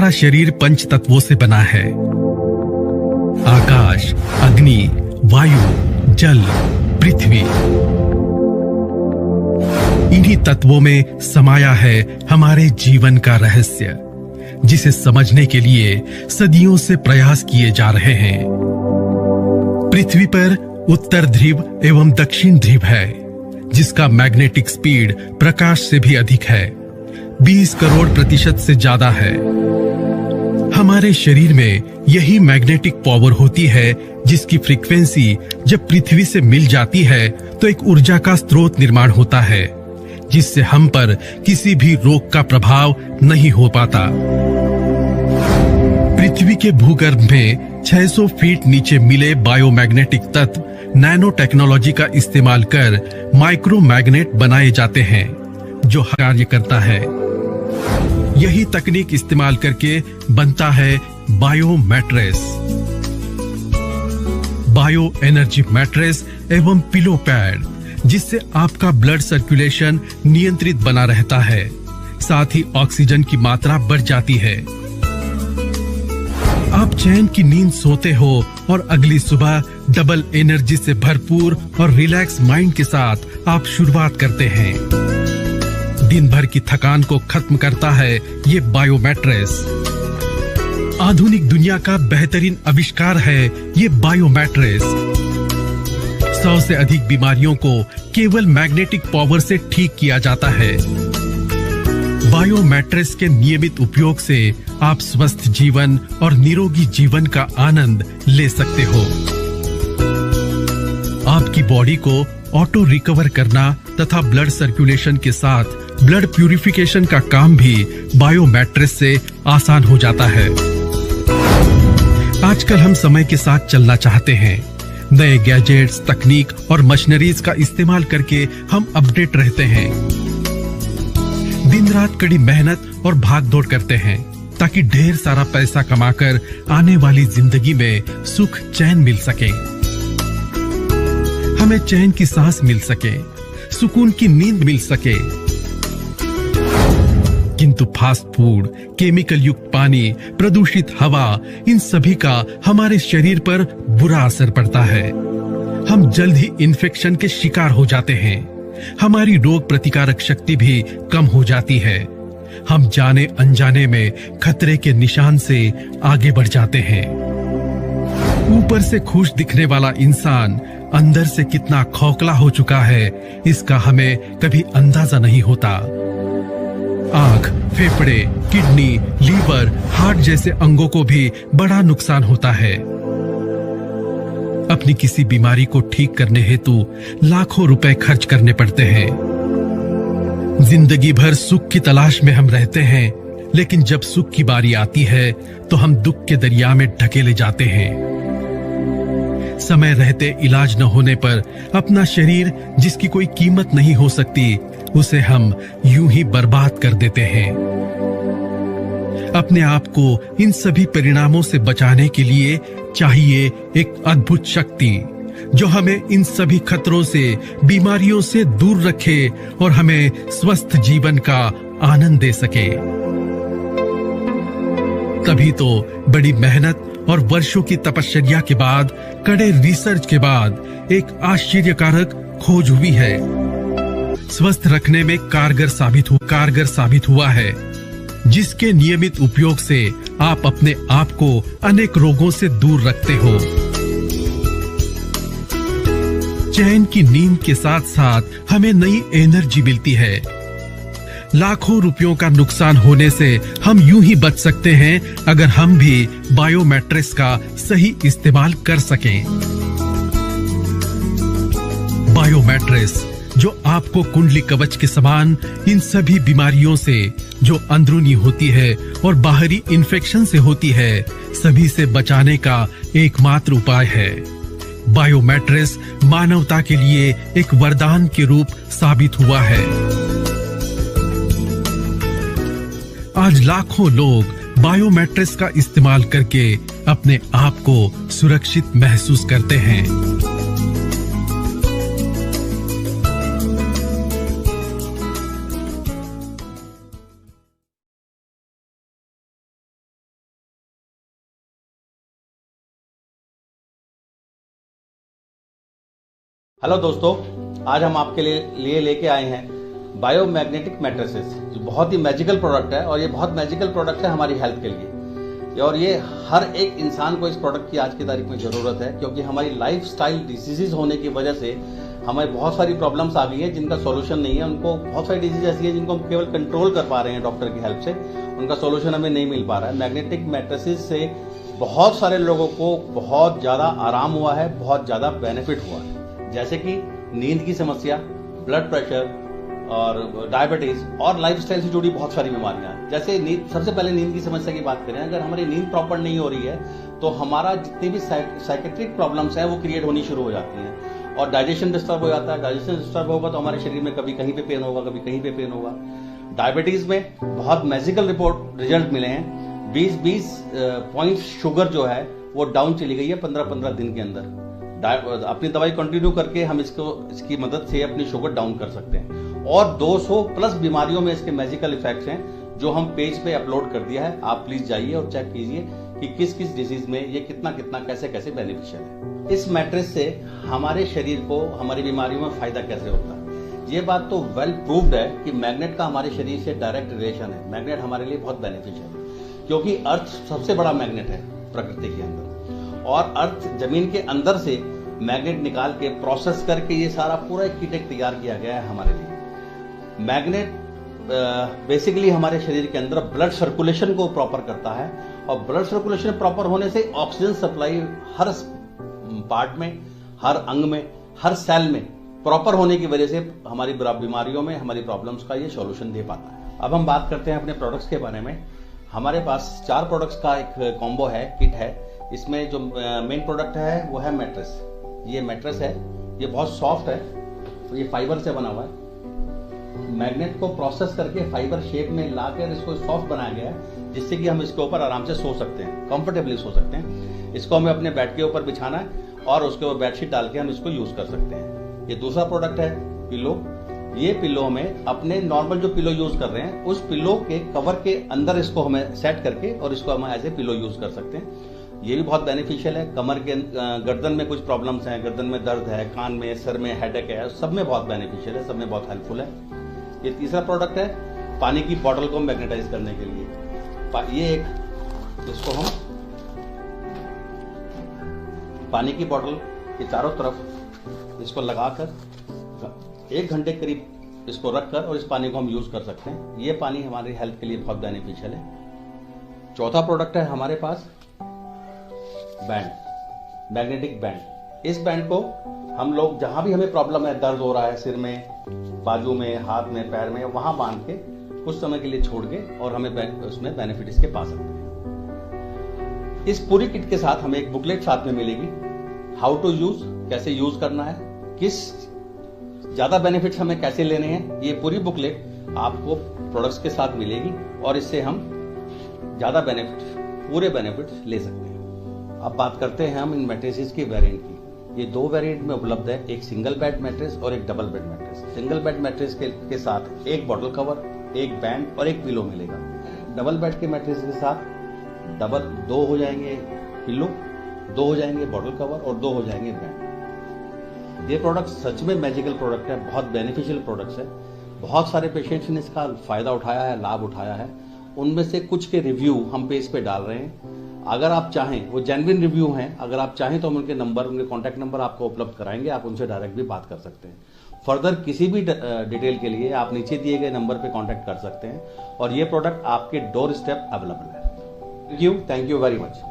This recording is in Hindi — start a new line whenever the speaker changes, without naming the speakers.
हमारा शरीर पंच तत्वों से बना है। आकाश, अग्नि, वायु, जल, पृथ्वी। इन्हीं तत्वों में समाया है हमारे जीवन का रहस्य, जिसे समझने के लिए सदियों से प्रयास किए जा रहे हैं। पृथ्वी पर उत्तर ध्रुव एवं दक्षिण ध्रुव है, जिसका मैग्नेटिक स्पीड प्रकाश से भी अधिक है, 20 करोड़ प्रतिशत से ज्यादा है। हमारे शरीर में यही मैग्नेटिक पावर होती है, जिसकी फ्रीक्वेंसी जब पृथ्वी से मिल जाती है तो एक ऊर्जा का स्रोत निर्माण होता है, जिससे हम पर किसी भी रोग का प्रभाव नहीं हो पाता। पृथ्वी के भूगर्भ में 600 फीट नीचे मिले बायोमैग्नेटिक तत्व नैनो टेक्नोलॉजी का इस्तेमाल कर माइक्रोमैग्नेट बनाए जाते हैं, जो कार्य करता है। यही तकनीक इस्तेमाल करके बनता है bio mattress, bio energy mattress एवं पिलो पैड, जिससे आपका ब्लड सर्कुलेशन नियंत्रित बना रहता है, साथ ही ऑक्सीजन की मात्रा बढ़ जाती है। आप चैन की नींद सोते हो और अगली सुबह डबल एनर्जी से भरपूर और रिलैक्स माइंड के साथ आप शुरुआत करते हैं। दिन भर की थकान को खत्म करता है ये बायो मैट्रेस। आधुनिक दुनिया का बेहतरीन आविष्कार है ये बायो मैट्रेस। 100 से अधिक बीमारियों को केवल मैग्नेटिक पावर से ठीक किया जाता है। बायो मैट्रेस के नियमित उपयोग से आप स्वस्थ जीवन और निरोगी जीवन का आनंद ले सकते हो। आपकी बॉडी को ऑटो रिकवर करना तथा ब्लड सर्कुलेशन के साथ ब्लड प्यूरिफिकेशन का काम भी बायो मैट्रेस से आसान हो जाता है। आजकल हम समय के साथ चलना चाहते हैं। नए गैजेट्स, तकनीक और मशीनरीज का इस्तेमाल करके हम अपडेट रहते हैं। दिन रात कड़ी मेहनत और भाग दौड़ करते हैं, ताकि ढेर सारा पैसा कमाकर आने वाली जिंदगी में सुख चैन मिल सके, हमें चैन की सांस मिल सके, सुकून की नींद मिल सके। किंतु फास्ट फूड, केमिकल युक्त पानी, प्रदूषित हवा, इन सभी का हमारे शरीर पर बुरा असर पड़ता है। हम जल्द ही इन्फेक्शन के शिकार हो जाते हैं। हमारी रोग प्रतिकारक शक्ति भी कम हो जाती है। हम जाने अनजाने में खतरे के निशान से आगे बढ़ जाते हैं। ऊपर से खुश दिखने वाला इंसान अंदर से कितना खोखला हो चुका है, इसका हमें कभी अंदाजा नहीं होता। आंख, फेफड़े, किडनी, लीवर, हार्ट जैसे अंगों को भी बड़ा नुकसान होता है। अपनी किसी बीमारी को ठीक करने हेतु लाखों रुपए खर्च करने पड़ते हैं। जिंदगी भर सुख की तलाश में हम रहते हैं, लेकिन जब सुख की बारी आती है तो हम दुख के दरिया में ढकेले जाते हैं। समय रहते इलाज न होने पर अपना शरीर, जिसकी कोई कीमत नहीं हो सकती, उसे हम यूं ही बर्बाद कर देते हैं। अपने आप को इन सभी परिणामों से बचाने के लिए चाहिए एक अद्भुत शक्ति, जो हमें इन सभी खतरों से, बीमारियों से दूर रखे और हमें स्वस्थ जीवन का आनंद दे सके। तभी तो बड़ी मेहनत और वर्षों की तपश्चर्या के बाद, कड़े रिसर्च के बाद एक आश्चर्यकारक खोज हुई है। स्वस्थ रखने में कारगर साबित हुआ है, जिसके नियमित उपयोग से आप अपने आप को अनेक रोगों से दूर रखते हो। चैन की नींद के साथ साथ हमें नई एनर्जी मिलती है। लाखों रुपयों का नुकसान होने से हम यूं ही बच सकते हैं, अगर हम भी बायो मैट्रेस का सही इस्तेमाल कर सकें। बायो मैट्रेस, जो आपको कुंडली कवच के समान इन सभी बीमारियों से, जो अंदरूनी होती है और बाहरी इन्फेक्शन से होती है, सभी से बचाने का एकमात्र उपाय है। बायो मैट्रेस मानवता के लिए एक वरदान के रूप साबित हुआ है। आज लाखों लोग बायो मैट्रेस का इस्तेमाल करके अपने आप को सुरक्षित महसूस करते हैं।
हेलो दोस्तों, आज हम आपके लिए लेके आए हैं बायोमैग्नेटिक मैट्रेसेस, जो बहुत ही मैजिकल प्रोडक्ट है और ये बहुत मैजिकल प्रोडक्ट है हमारी हेल्थ के लिए। और ये हर एक इंसान को इस प्रोडक्ट की आज की तारीख में ज़रूरत है, क्योंकि हमारी लाइफस्टाइल डिसीजेज होने की वजह से हमें बहुत सारी प्रॉब्लम्स आ गई हैं जिनका सॉल्यूशन नहीं है। उनको बहुत सारी डिजीज ऐसी है जिनको हम केवल कंट्रोल कर पा रहे हैं डॉक्टर की हेल्प से, उनका सॉल्यूशन हमें नहीं मिल पा रहा है। मैग्नेटिक मैट्रेसेस से बहुत सारे लोगों को बहुत ज़्यादा आराम हुआ है, बहुत ज़्यादा बेनिफिट हुआ है, जैसे कि नींद की समस्या, ब्लड प्रेशर और डायबिटीज और लाइफस्टाइल से जुड़ी बहुत सारी बीमारियां। जैसे नींद, सबसे पहले नींद की समस्या की बात करें, अगर हमारी नींद प्रॉपर नहीं हो रही है तो हमारा जितनी भी साइकेट्रिक प्रॉब्लम्स है वो क्रिएट होनी शुरू हो जाती हैं और डाइजेशन डिस्टर्ब हो जाता है। डाइजेशन डिस्टर्ब होगा तो हमारे शरीर में कभी कहीं पे पेन होगा, कभी कहीं पे पेन होगा। डायबिटीज में बहुत मैजिकल रिजल्ट मिले हैं। 20 पॉइंट शुगर जो है वो डाउन चली गई है 15 दिन के अंदर। अपनी दवाई कंटिन्यू करके हम इसकी मदद से अपनी शुगर डाउन कर सकते हैं। और 200 प्लस बीमारियों में इसके मैजिकल इफेक्ट्स हैं जो हम पेज पे अपलोड कर दिया है। आप प्लीज जाइए और चेक कीजिए कि किस किस डिजीज में ये कितना कैसे बेनिफिशियल है। इस मैट्रेस से हमारे शरीर को हमारी बीमारियों में फायदा कैसे होता है, ये बात तो वेल प्रूव्ड है कि मैग्नेट का हमारे शरीर से डायरेक्ट रिलेशन है। मैग्नेट हमारे लिए बहुत बेनिफिशियल है, क्योंकि अर्थ सबसे बड़ा मैग्नेट है प्रकृति के अंदर, और अर्थ जमीन के अंदर से मैग्नेट निकाल के प्रोसेस करके ये सारा पूरा एक कीटक तैयार किया गया है हमारे लिए। मैग्नेट बेसिकली हमारे शरीर के अंदर ब्लड सर्कुलेशन को प्रॉपर करता है, और ब्लड सर्कुलेशन प्रॉपर होने से ऑक्सीजन सप्लाई हर पार्ट में, हर अंग में, हर सेल में प्रॉपर होने की वजह से हमारी बीमारियों में, हमारी प्रॉब्लम्स का ये सॉल्यूशन दे पाता है। अब हम बात करते हैं अपने प्रोडक्ट्स के बारे में। हमारे पास 4 प्रोडक्ट्स का एक कॉम्बो है, किट है। इसमें जो मेन प्रोडक्ट है वो है मैट्रेस। ये मैट्रेस है, ये बहुत सॉफ्ट है, ये फाइबर से बना हुआ है। मैग्नेट को प्रोसेस करके फाइबर शेप में लाकर इसको सॉफ्ट बनाया गया है, जिससे कि हम इसके ऊपर आराम से सो सकते हैं, कंफर्टेबली सो सकते हैं। इसको हमें अपने बेड के ऊपर बिछाना है और उसके ऊपर बेडशीट डाल के हम इसको यूज कर सकते हैं। ये दूसरा प्रोडक्ट है पिलो। ये पिलो हमें अपने नॉर्मल जो पिलो यूज कर रहे हैं उस पिलो के कवर के अंदर इसको हमें सेट करके और इसको हम एज ए पिलो यूज कर सकते हैं। ये भी बहुत बेनिफिशियल है। कमर के गर्दन में कुछ प्रॉब्लम्स हैं, गर्दन में दर्द है, कान में, सर में हेडेक है, सब में बहुत बेनिफिशियल है, सब में बहुत हेल्पफुल है। ये तीसरा प्रोडक्ट है पानी की बॉटल को मैग्नेटाइज करने के लिए। ये एक, इसको हम पानी की बॉटल के चारों तरफ इसको लगाकर 1 घंटे करीब इसको रखकर और इस पानी को हम यूज कर सकते हैं। ये पानी हमारी हेल्थ के लिए बहुत बेनिफिशियल है। चौथा प्रोडक्ट है हमारे पास बैंड, मैग्नेटिक बैंड। इस बैंड को हम लोग जहां भी हमें प्रॉब्लम है, दर्द हो रहा है सिर में, बाजू में, हाथ में, पैर में, वहां बांध के कुछ समय के लिए छोड़ के और हमें उसमें बेनिफिट इसके पा सकते हैं। इस पूरी किट के साथ हमें एक बुकलेट साथ में मिलेगी, हाउ टू यूज, कैसे यूज करना है, किस ज्यादा बेनिफिट्स हमें कैसे लेने हैं, ये पूरी बुकलेट आपको प्रोडक्ट्स के साथ मिलेगी और इससे हम ज्यादा बेनिफिट, पूरे बेनिफिट्स ले सकते हैं। अब बात करते हैं हम इन मैट्रेसेस की वेरिएंट की। ये 2 वेरिएंट में उपलब्ध है, एक सिंगल बेड मैट्रेस और एक double bed mattress. Single bed mattress के साथ एक बॉटल कवर, एक बैंड और एक पिलो मिलेगा। डबल बेड के मैट्रेस के साथ 2 हो जाएंगे पिलो, 2 हो जाएंगे बॉटल कवर और 2 हो जाएंगे बैंड। ये प्रोडक्ट सच में मैजिकल प्रोडक्ट है, बहुत बेनिफिशियल प्रोडक्ट्स है। बहुत सारे पेशेंट्स ने इसका फायदा उठाया है, लाभ उठाया है। उनमें से कुछ के रिव्यू हम पेज पे डाल रहे हैं। अगर आप चाहें, वो जेन्युइन रिव्यू हैं, अगर आप चाहें तो हम उनके कॉन्टैक्ट नंबर आपको उपलब्ध कराएंगे, आप उनसे डायरेक्ट भी बात कर सकते हैं। फर्दर किसी भी डिटेल के लिए आप नीचे दिए गए नंबर पे कांटेक्ट कर सकते हैं और ये प्रोडक्ट आपके डोर स्टेप अवेलेबल है। Thank you very much.